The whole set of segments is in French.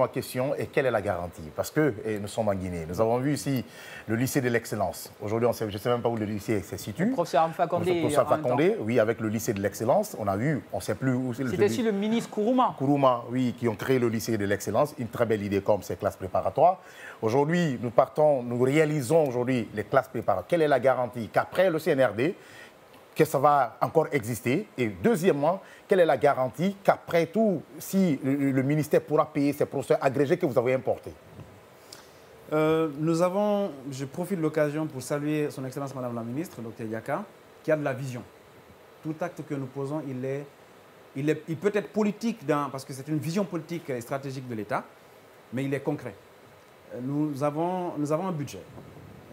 Ma question est quelle est la garantie? Parce que nous sommes en Guinée. Nous avons vu ici le lycée de l'excellence. Aujourd'hui, je ne sais même pas où le lycée se situe. Le professeur Alpha Condé. Le professeur Alpha Condé, oui, avec le lycée de l'excellence. On a vu, on ne sait plus où c'est. C'était aussi le ministre Kourouma. Kourouma, oui, qui ont créé le lycée de l'excellence. Une très belle idée comme ces classes préparatoires. Aujourd'hui, nous réalisons aujourd'hui les classes préparatoires. Quelle est la garantie qu'après le CNRD, que ça va encore exister? Et deuxièmement, quelle est la garantie qu'après tout, si le ministère pourra payer ces professeurs agrégés que vous avez importés? Je profite de l'occasion pour saluer son Excellence Madame la Ministre, Dr Yaka, qui a de la vision. Tout acte que nous posons, il peut être politique, parce que c'est une vision politique et stratégique de l'État, mais il est concret. Nous avons un budget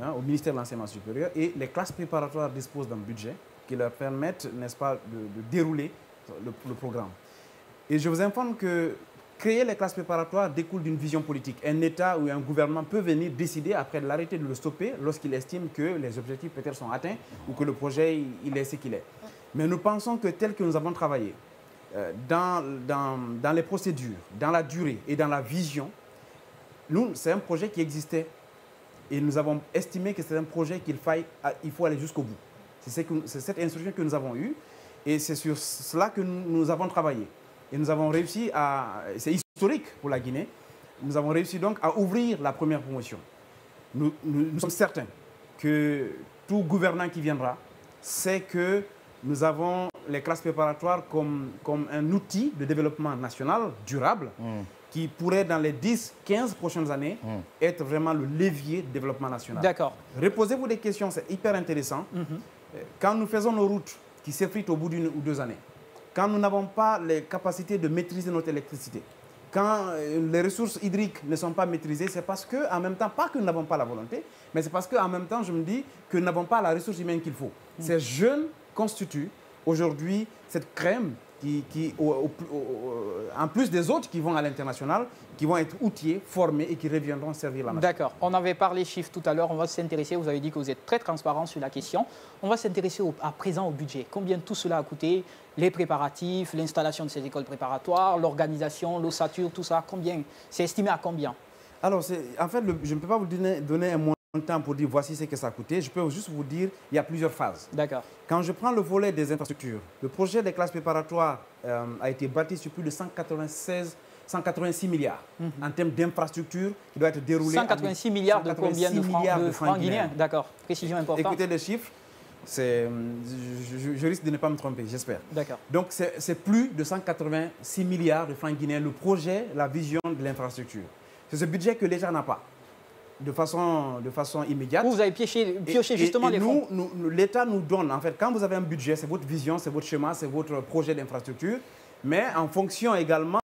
au ministère de l'Enseignement supérieur et les classes préparatoires disposent d'un budget qui leur permettent, n'est-ce pas, de dérouler le programme. Et je vous informe que créer les classes préparatoires découle d'une vision politique. Un État ou un gouvernement peut venir décider après de l'arrêter de le stopper lorsqu'il estime que les objectifs peut-être sont atteints ou que le projet il est ce qu'il est. Mais nous pensons que tel que nous avons travaillé dans les procédures, dans la durée et dans la vision, c'est un projet qui existait et nous avons estimé que c'est un projet qu'il faut aller jusqu'au bout. C'est cette instruction que nous avons eue et c'est sur cela que nous avons travaillé. Et nous avons réussi c'est historique pour la Guinée, nous avons réussi donc à ouvrir la première promotion. Nous sommes certains que tout gouvernant qui viendra sait que nous avons les classes préparatoires comme un outil de développement national durable qui pourrait, dans les 10-15 prochaines années, être vraiment le levier de développement national. D'accord. Reposez-vous des questions, c'est hyper intéressant. Quand nous faisons nos routes qui s'effritent au bout d'1 ou 2 années, quand nous n'avons pas les capacités de maîtriser notre électricité, quand les ressources hydriques ne sont pas maîtrisées, c'est parce que, en même temps, pas que nous n'avons pas la volonté, mais c'est parce qu'en même temps, je me dis que nous n'avons pas la ressource humaine qu'il faut. Ces jeunes constituent aujourd'hui cette crème en plus des autres qui vont à l'international, qui vont être outillés, formés et qui reviendront servir la nation. D'accord. On avait parlé chiffres tout à l'heure. On va s'intéresser, vous avez dit que vous êtes très transparent sur la question. On va s'intéresser à présent au budget. Combien tout cela a coûté? Les préparatifs, l'installation de ces écoles préparatoires, l'organisation, l'ossature, tout ça, combien? C'est estimé à combien? Alors, en fait, je ne peux pas vous donner un montant pour dire voici ce que ça a coûté. Je peux juste vous dire il y a plusieurs phases. D'accord. Quand je prends le volet des infrastructures, le projet des classes préparatoires a été bâti sur plus de 186 milliards en termes d'infrastructures qui doit être déroulé. 186 milliards de combien de francs guinéens? D'accord. Précision importante. Écoutez les chiffres. Je risque de ne pas me tromper, j'espère. D'accord. Donc, c'est plus de 186 milliards de francs guinéens, le projet, la vision de l'infrastructure. C'est ce budget que l'État n'a pas, de façon immédiate. Vous avez pioché justement les fonds. L'État nous donne, en fait, quand vous avez un budget, c'est votre vision, c'est votre schéma, c'est votre projet d'infrastructure, mais en fonction également...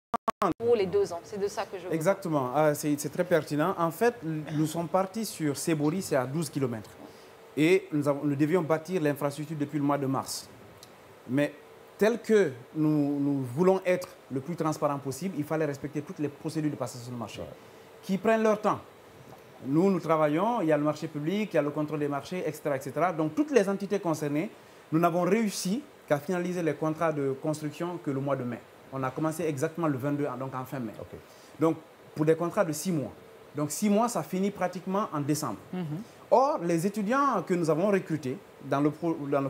Pour les 2 ans, c'est de ça que je veux. Exactement, c'est très pertinent. En fait, nous sommes partis sur Sebori, c'est à 12 km. Et nous devions bâtir l'infrastructure depuis le mois de mars. Mais tel que nous voulons être le plus transparent possible, il fallait respecter toutes les procédures de passation de marché qui prennent leur temps. Nous travaillons, il y a le marché public, il y a le contrôle des marchés, etc., etc. Donc toutes les entités concernées, nous n'avons réussi qu'à finaliser les contrats de construction que le mois de mai. On a commencé exactement le 22, donc en fin mai. Okay. Donc pour des contrats de 6 mois. Donc 6 mois, ça finit pratiquement en décembre. Or, les étudiants que nous avons recrutés dans le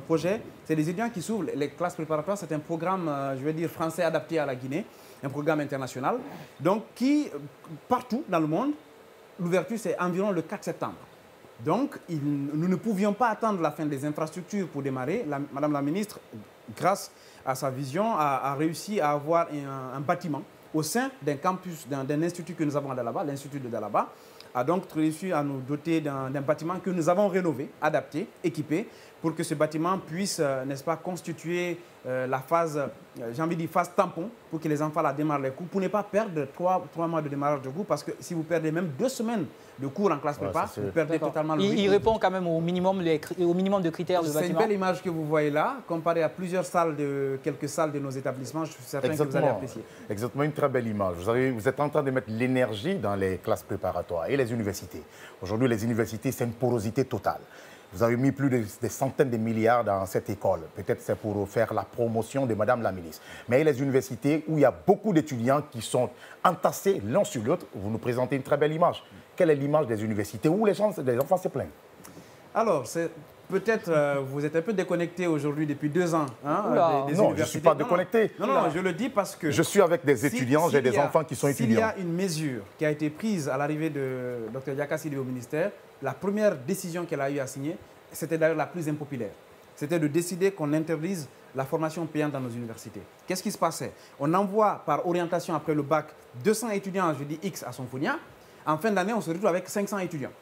projet, c'est des étudiants qui s'ouvrent. Les classes préparatoires, c'est un programme, je vais dire, français adapté à la Guinée, un programme international. Donc, partout dans le monde, l'ouverture, c'est environ le 4 septembre. Donc, nous ne pouvions pas attendre la fin des infrastructures pour démarrer. Madame la ministre, grâce à sa vision, a réussi à avoir un bâtiment au sein d'un campus, d'un institut que nous avons à Dalaba, l'Institut de Dalaba, a donc réussi à nous doter d'un bâtiment que nous avons rénové, adapté, équipé, pour que ce bâtiment puisse, n'est-ce pas, constituer la phase, j'ai envie de dire phase tampon, pour que les enfants la démarrent les cours, pour ne pas perdre 3 mois de démarrage de cours, parce que si vous perdez même 2 semaines de cours en classe prépa, vous perdez totalement le rythme. Il répond quand même au minimum de critères de bâtiment. C'est une belle image que vous voyez là, comparée à plusieurs salles, quelques salles de nos établissements, je suis certain que vous allez apprécier. Exactement, une très belle image. Vous êtes en train de mettre l'énergie dans les classes préparatoires et les universités. Aujourd'hui, les universités, c'est une porosité totale. Vous avez mis plus de des centaines de milliards dans cette école. Peut-être c'est pour faire la promotion de Madame la ministre. Mais il y a les universités où il y a beaucoup d'étudiants qui sont entassés l'un sur l'autre. Vous nous présentez une très belle image. Quelle est l'image des universités où les enfants se plaignent? Alors, peut-être vous êtes un peu déconnecté aujourd'hui depuis 2 ans. Hein, des non, je ne suis pas déconnecté. Non, je le dis parce que... Je suis avec des étudiants, j'ai des enfants qui sont étudiants. S'il y a une mesure qui a été prise à l'arrivée de Dr Diaka Sidibé au ministère, la première décision qu'elle a eu à signer, c'était d'ailleurs la plus impopulaire. C'était de décider qu'on interdise la formation payante dans nos universités. Qu'est-ce qui se passait? On envoie par orientation après le bac 200 étudiants, je dis X, à Sonfonia. En fin d'année, on se retrouve avec 500 étudiants.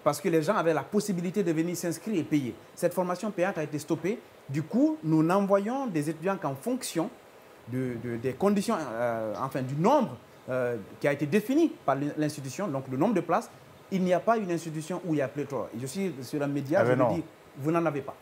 Parce que les gens avaient la possibilité de venir s'inscrire et payer. Cette formation payante a été stoppée. Du coup, nous n'envoyons des étudiants qu'en fonction des conditions, enfin du nombre qui a été défini par l'institution, donc le nombre de places. Il n'y a pas une institution où il y a pléthore. Je suis sur un média, je me dis, vous n'en avez pas.